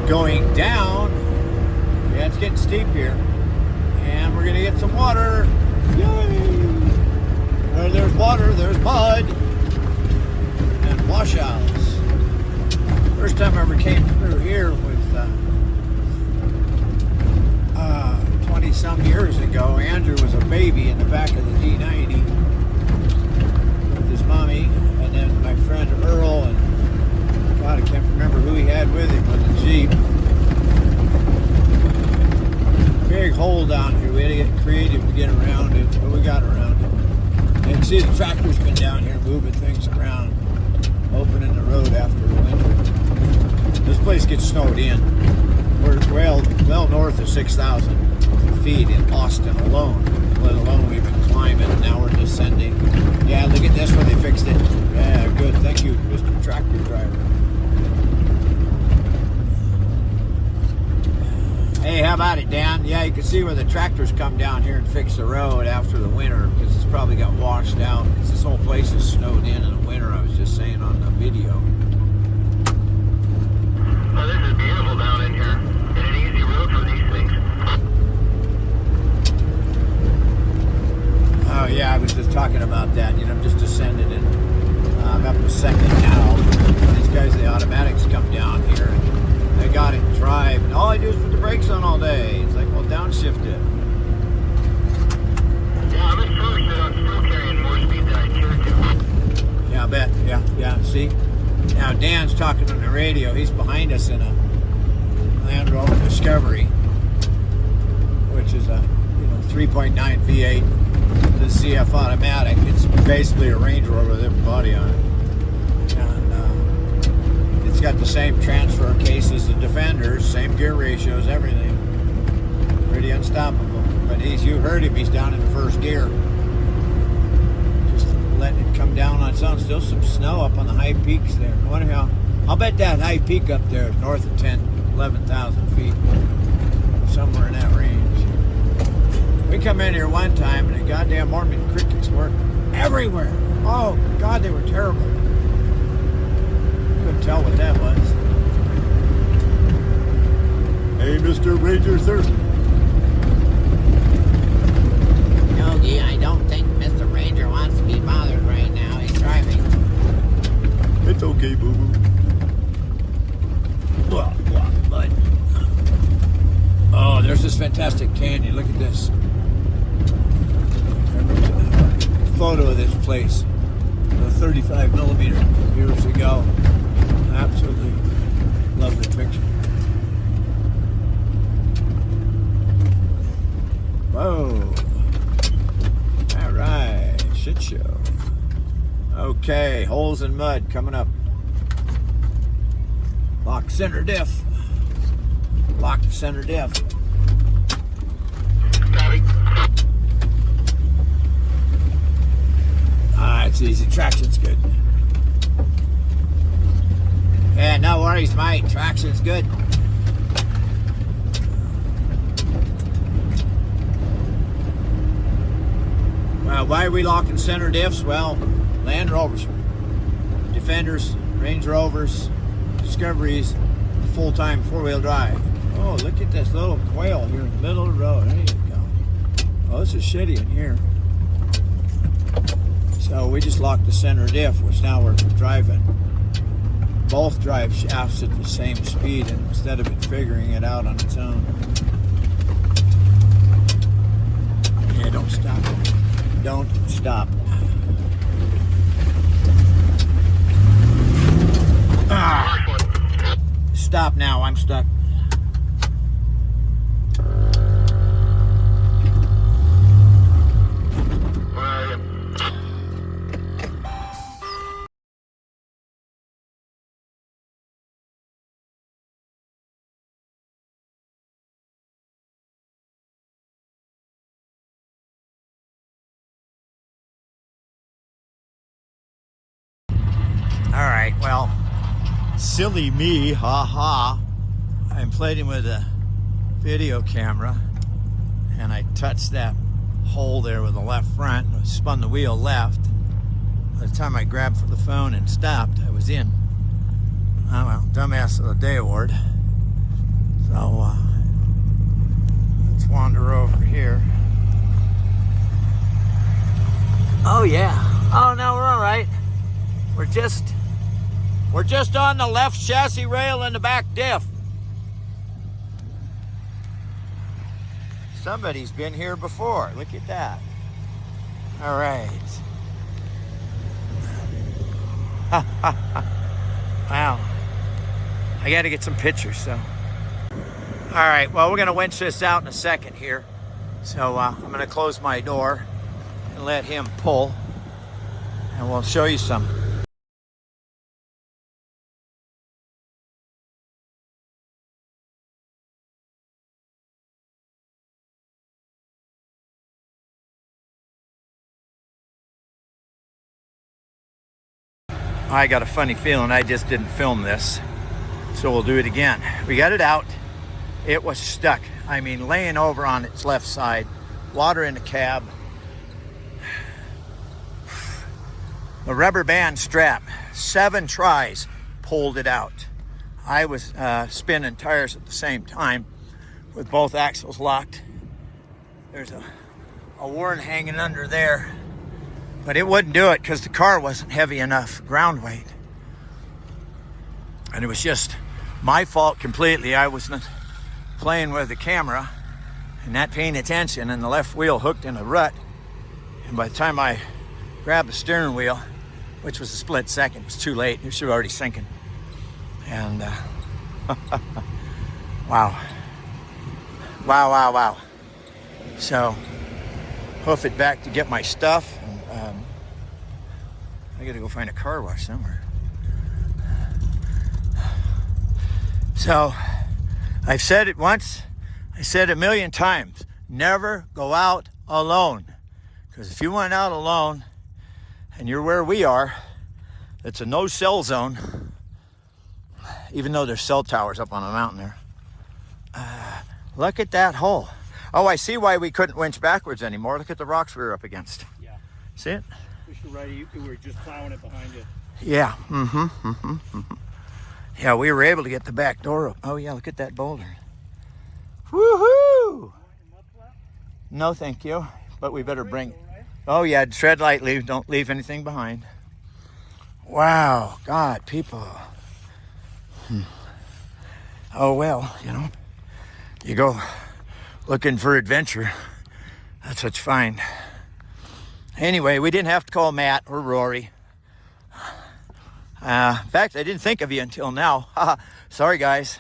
going down. Yeah, it's getting steep here. And we're going to get some water. Yay! Where there's water, there's mud. And washouts. First time I ever came through here was 20-some years ago. Andrew was a baby in the back of the D90 with his mommy. And then my friend Earl and God, I can't remember who he had with him with the Jeep. Big hole down here. We had to get creative to get around it, but we got around it. And you can see the tractor's been down here moving things around, opening the road after the winter. This place gets snowed in. We're well north of 6,000 feet in Austin alone, let alone we've been climbing, and now we're descending. Yeah, look at this where they fixed it. Yeah, good. Thank you, Mr. Tractor Driver. Hey, how about it, Dan? Yeah, you can see where the tractors come down here and fix the road after the winter because it's probably got washed out. Because this whole place is snowed in the winter, I was just saying on the video. Oh, this is beautiful down in here. And an easy road for these things. Oh, yeah, I was just talking about that. You know, I'm just descended and I'm up to second now. These guys, the automatics come down here and they got it drive. And all I do is put the brakes on all day. It's like, well, downshift it. Yeah, I'm astonished that I'm still carrying more speed than I care to. Yeah, I bet. Yeah, see? Now, Dan's talking on the radio. He's behind us in a Land Rover Discovery, which is a 3.9 V8, the CF automatic. It's basically a Range Rover with a body on it. And it's got the same transfer case as the Defenders, same gear ratios, everything. Pretty unstoppable. But you heard him, he's down in the first gear. Just letting it come down on its own. Still some snow up on the high peaks there. I wonder I'll bet that high peak up there is north of 11,000 feet. Somewhere in that range. We come in here one time and the goddamn Mormon crickets were everywhere. Oh, God, they were terrible. Couldn't tell what that was. Hey, Mr. Ranger, sir. No, I don't think Mr. Ranger wants to be bothered right now. He's driving. It's okay, boo-boo. But oh, there's this fantastic canyon. Look at this. Photo of this place, a 35 millimeter years ago. Absolutely lovely picture. Whoa. All right, shit show. Okay, holes in mud coming up. Lock center diff. Lock center diff. Copy. It's easy. Traction's good. Yeah, no worries, mate. Traction's good. Well, why are we locking center diffs? Well, Land Rovers, Defenders, Range Rovers, Discoveries, full-time four-wheel drive. Oh, look at this little quail here in the middle of the road. There you go. Oh, this is shitty in here. So we just locked the center diff, which now we're driving both drive shafts at the same speed instead of it figuring it out on its own. Yeah, don't stop. Don't stop. Ah. Stop now, I'm stuck. Alright, well, silly me, ha. I'm playing with a video camera and I touched that hole there with the left front. I spun the wheel left. By the time I grabbed for the phone and stopped, I was in. Oh well, dumbass of the day award. So let's wander over here. Oh yeah. Oh no, we're all right. We're just on the left chassis rail and the back diff. Somebody's been here before. Look at that. All right. Wow. I got to get some pictures, so. All right, well, we're going to winch this out in a second here. So I'm going to close my door and let him pull, and we'll show you some. I got a funny feeling I just didn't film this, so we'll do it again. We got it out. It was stuck. I mean, laying over on its left side, water in the cab. The rubber band strap, 7 tries, pulled it out. I was spinning tires at the same time with both axles locked. There's a worn hanging under there. But it wouldn't do it because the car wasn't heavy enough ground weight. And it was just my fault completely. I wasn't playing with the camera and not paying attention, and the left wheel hooked in a rut. And by the time I grabbed the steering wheel, which was a split second, it was too late. It was already sinking. And wow. Wow. So hoof it back to get my stuff. I gotta go find a car wash somewhere. So, I've said it once, I said it a million times, never go out alone. Because if you went out alone, and you're where we are, it's a no cell zone, even though there's cell towers up on the mountain there. Look at that hole. Oh, I see why we couldn't winch backwards anymore. Look at the rocks we were up against. Yeah. See it? You were just plowing it behind you. Yeah. Yeah, we were able to get the back door up. Oh yeah, look at that boulder. Woohoo! No, thank you. But we better bring. Oh yeah, tread lightly. Don't leave anything behind. Wow, God, people. Oh well, you know, you go looking for adventure. That's what you find. Anyway, we didn't have to call Matt or Rory. In fact, I didn't think of you until now. Sorry, guys.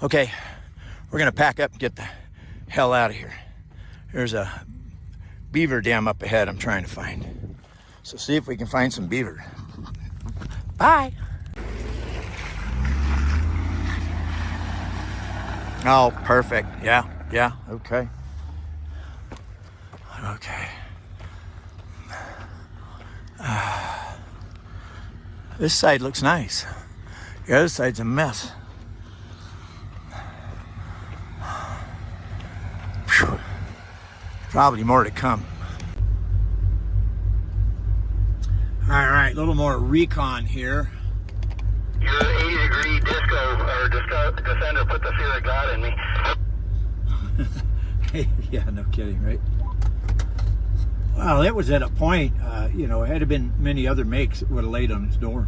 Okay, we're gonna pack up and get the hell out of here. There's a beaver dam up ahead I'm trying to find. So see if we can find some beaver. Bye. Oh, perfect. Yeah, okay. Okay. This side looks nice. The other side's a mess. Whew. Probably more to come. All right, a little more recon here. Your 80-degree disco or descender put the fear of God in me. Yeah, no kidding, right? Well, it was at a point, you know, had it been many other makes, it would have laid on its door.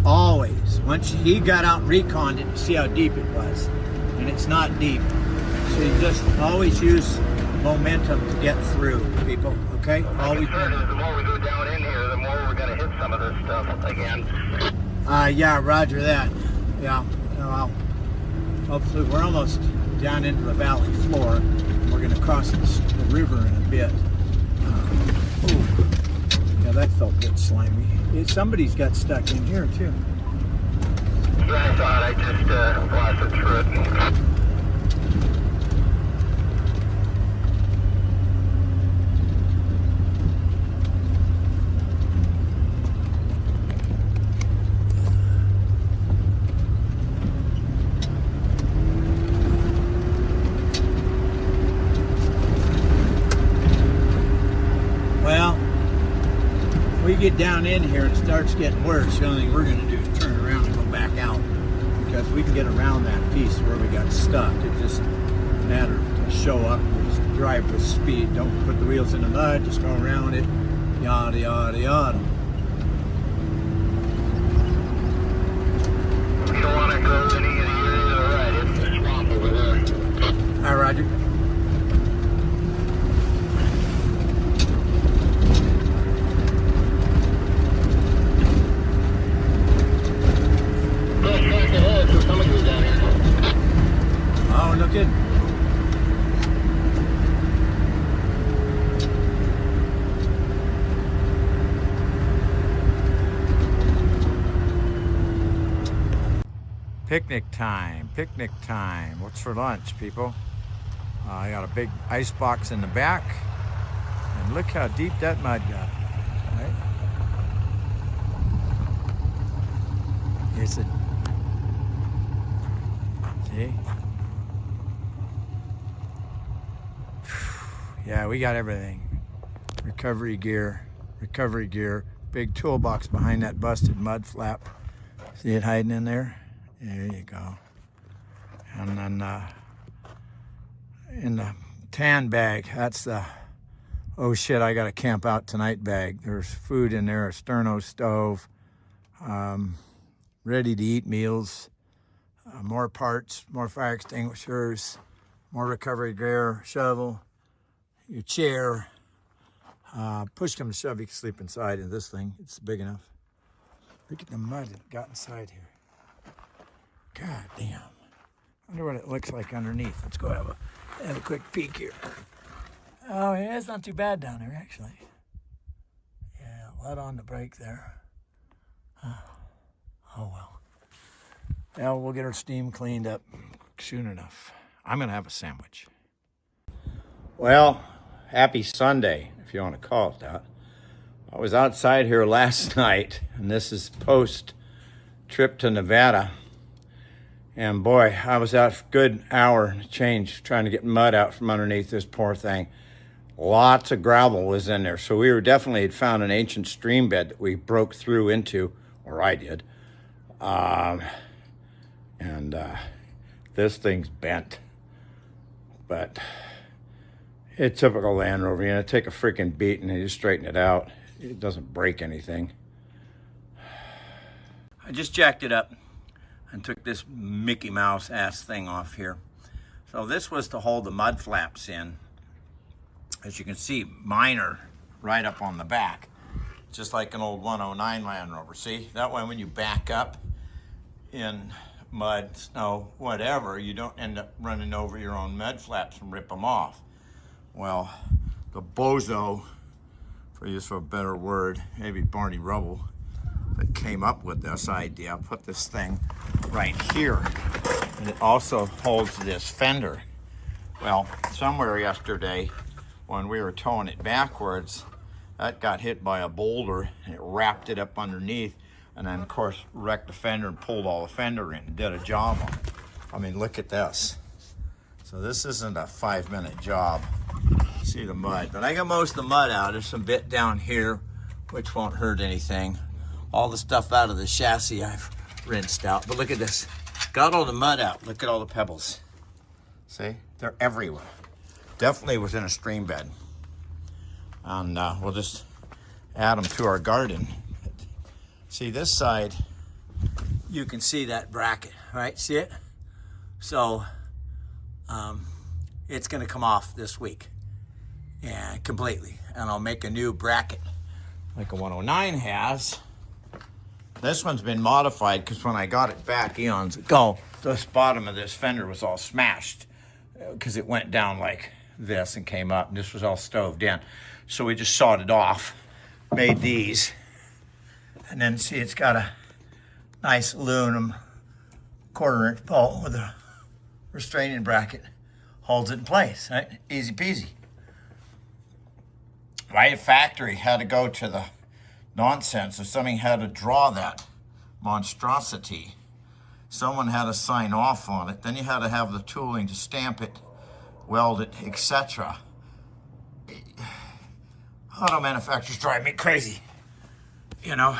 Always. Once he got out and reconned it, see how deep it was. And it's not deep. So you just always use momentum to get through, people, okay? Always. The more we go down in here, the more we're going to hit some of this stuff again. Yeah, roger that. Yeah, well, hopefully we're almost down into the valley floor. We're going to cross the river in a bit. Yeah, that felt a bit slimy. Somebody's got stuck in here too. Yeah, I thought I just blasted through it. get down in here and it starts getting worse, the only thing we're going to do is turn around and go back out, because we can get around that piece where we got stuck. It's just a matter of show up, just drive with speed. Don't put the wheels in the mud, just go around it, yada, yada, yada. You don't want to go any of the area to the right. It's the swamp over there. Hi, Roger. Go track ahead, so somebody's down here. Oh, no kidding. Picnic time, picnic time. What's for lunch, people? I got a big ice box in the back, and look how deep that mud got. Right? Is it? See? Yeah, we got everything. Recovery gear, big toolbox behind that busted mud flap. See it hiding in there? There you go. And then in the tan bag, that's the, oh shit, I gotta camp out tonight bag. There's food in there, a sterno stove, ready to eat meals, more parts, more fire extinguishers, more recovery gear, shovel, your chair. Push them to shove, you can sleep inside in this thing. It's big enough. Look at the mud that got inside here. God damn. I wonder what it looks like underneath. Let's go have a quick peek here. Oh yeah, it's not too bad down there actually. Yeah, let on the brake there. Oh well. Well, we'll get our steam cleaned up soon enough. I'm gonna have a sandwich. Well, happy Sunday, if you want to call it that. I was outside here last night, and this is post trip to Nevada. And boy, I was out for a good hour and change trying to get mud out from underneath this poor thing. Lots of gravel was in there. So we were definitely had found an ancient stream bed that we broke through into, or I did. This thing's bent. But it's typical Land Rover. You know, take a freaking beat and you straighten it out. It doesn't break anything. I just jacked it up and took this Mickey Mouse ass thing off here. So this was to hold the mud flaps in. As you can see, mine are right up on the back, just like an old 109 Land Rover. See, that way when you back up in mud, snow, whatever, you don't end up running over your own mud flaps and rip them off. Well, the bozo, for use of a better word, maybe Barney Rubble, that came up with this idea, put this thing right here, and it also holds this fender. Well, somewhere yesterday when we were towing it backwards, that got hit by a boulder and it wrapped it up underneath, and then of course wrecked the fender and pulled all the fender in and did a job on it. I mean, look at this. So this isn't a 5-minute job. See the mud, but I got most of the mud out. There's some bit down here which won't hurt anything. All the stuff out of the chassis I've rinsed out. But look at this. Got all the mud out. Look at all the pebbles. See? They're everywhere. Definitely was in a stream bed. And we'll just add them to our garden. See this side, you can see that bracket, right? See it? So it's gonna come off this week. Yeah, completely. And I'll make a new bracket like a 109 has. This one's been modified because when I got it back eons ago, this bottom of this fender was all smashed because it went down like this and came up, and this was all stoved in. So we just sawed it off, made these, and then see it's got a nice aluminum 1/4-inch bolt with a restraining bracket, holds it in place, right? Easy peasy. Right, factory had to go to the nonsense of somebody had to draw that monstrosity. Someone had to sign off on it. Then you had to have the tooling to stamp it, weld it, etc. Auto manufacturers drive me crazy. you know,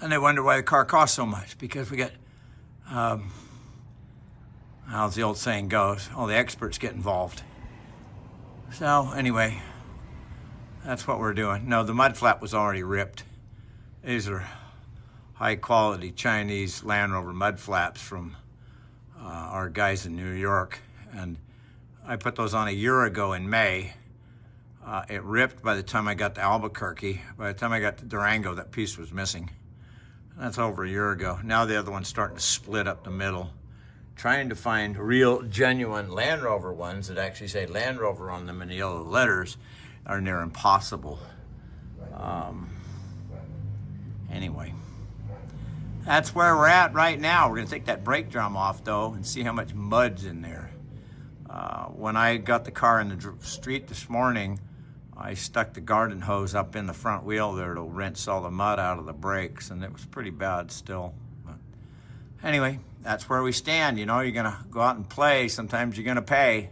and they wonder why the car costs so much, because we got, how's the old saying goes, all the experts get involved. So anyway, that's what we're doing. No, the mud flap was already ripped. These are high quality Chinese Land Rover mud flaps from our guys in New York. And I put those on a year ago in May. It ripped by the time I got to Albuquerque. By the time I got to Durango, that piece was missing. That's over a year ago. Now the other one's starting to split up the middle. Trying to find real, genuine Land Rover ones that actually say Land Rover on them in the yellow letters are near impossible. Anyway, that's where we're at right now. We're gonna take that brake drum off though and see how much mud's in there. When I got the car in the street this morning, I stuck the garden hose up in the front wheel there to rinse all the mud out of the brakes, and it was pretty bad still. But anyway, that's where we stand. You know, you're gonna go out and play, sometimes you're gonna pay.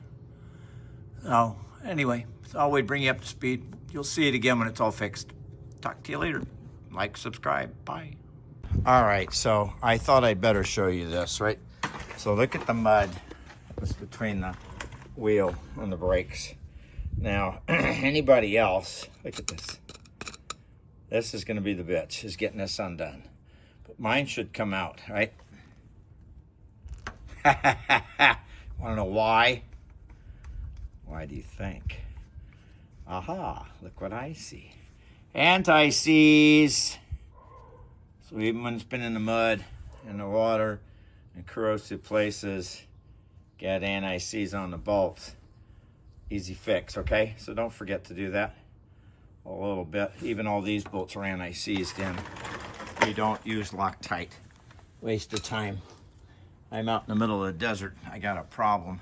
So anyway, thought we'd bring you up to speed. You'll see it again when it's all fixed. Talk to you later. Like, subscribe, bye. All right, so I thought I'd better show you this, right? So look at the mud that's between the wheel and the brakes. Now, anybody else, look at this. This is gonna be the bitch, is getting this undone. But mine should come out, right? Wanna know why? Why do you think? Aha, look what I see. Anti-seize. So even when it's been in the mud, in the water, in corrosive places, get anti-seize on the bolts. Easy fix, okay? So don't forget to do that a little bit. Even all these bolts are anti-seized in. You don't use Loctite. Waste of time. I'm out in the middle of the desert. I got a problem.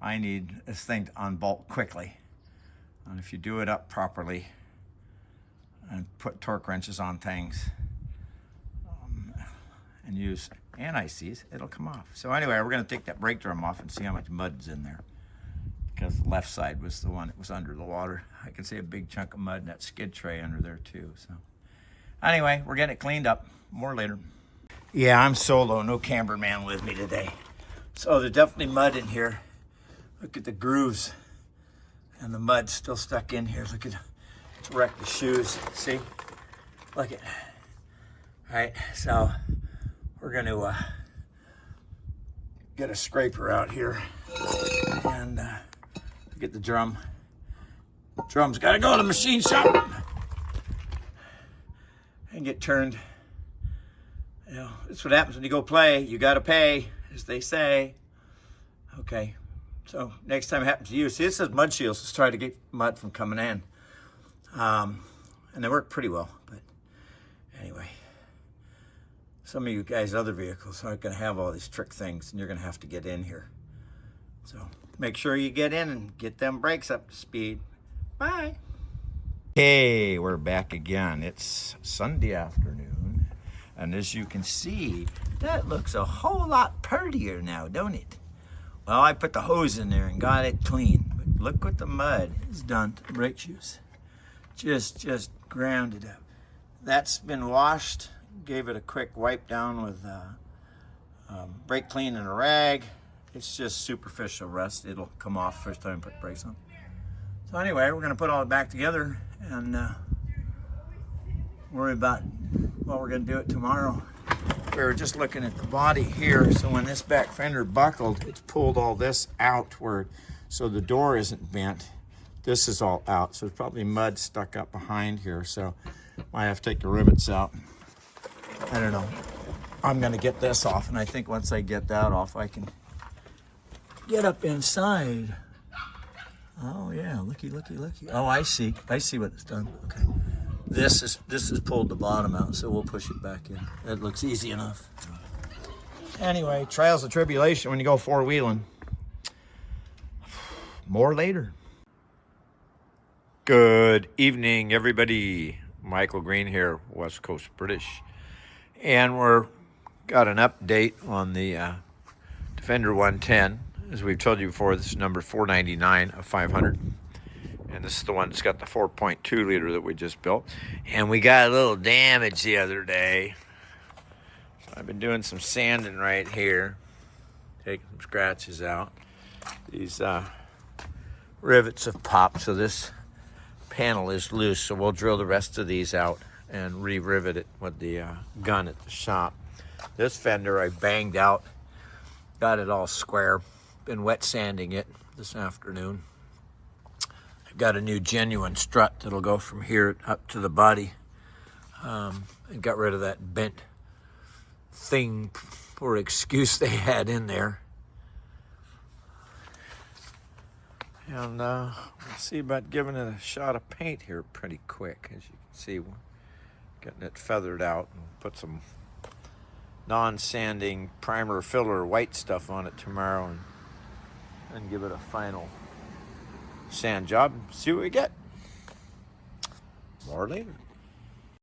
I need this thing to unbolt quickly. And if you do it up properly and put torque wrenches on things and use anti-seize, it'll come off. So anyway, we're gonna take that brake drum off and see how much mud's in there, because the left side was the one that was under the water. I can see a big chunk of mud in that skid tray under there too. So anyway, we're getting it cleaned up. More later. Yeah, I'm solo, no cameraman with me today. So there's definitely mud in here. Look at the grooves and the mud still stuck in here. Look at, it's wrecked the shoes. See? Look at, all right, so we're gonna get a scraper out here and get the drum. Drum's gotta go to the machine shop and get turned. You know, that's what happens when you go play. You gotta pay, as they say. Okay, so next time it happens to you, see, this says mud shields. Let's try to get mud from coming in. And they work pretty well, but anyway. Some of you guys' other vehicles aren't gonna have all these trick things, and you're gonna have to get in here. So make sure you get in and get them brakes up to speed. Bye. Hey, we're back again. It's Sunday afternoon, and as you can see, that looks a whole lot prettier now, don't it? Well, I put the hose in there and got it clean, but look what the mud has done to the brake shoes. Just ground it up. That's been washed. Gave it a quick wipe down with brake clean and a rag. It's just superficial rust. It'll come off first time I put brakes on. So anyway, we're gonna put all it back together and worry about what we're gonna do it tomorrow. We were just looking at the body here. So when this back fender buckled, it's pulled all this outward, so the door isn't bent. This is all out, so there's probably mud stuck up behind here. So I have to take the rivets out. I don't know. I'm gonna get this off, and I think once I get that off, I can get up inside. Oh yeah, looky. Oh, I see what it's done. Okay. This is pulled the bottom out, so we'll push it back in. That looks easy enough. Anyway, trials and tribulation when you go four-wheeling. More later. Good evening, everybody. Michael Green here, West Coast British. And we're got an update on the Defender 110. As we've told you before, this is number 499 of 500. And this is the one that's got the 4.2 liter that we just built. And we got a little damage the other day. So I've been doing some sanding right here. Taking some scratches out. These rivets have popped, so this panel is loose. So we'll drill the rest of these out and re-rivet it with the gun at the shop. This fender I banged out. Got it all square. Been wet sanding it this afternoon. I've got a new genuine strut that'll go from here up to the body. And got rid of that bent thing or excuse they had in there. And we'll see about giving it a shot of paint here pretty quick. As you can see, we're getting it feathered out and put some non-sanding primer filler white stuff on it tomorrow and give it a final sand job and see what we get. More later.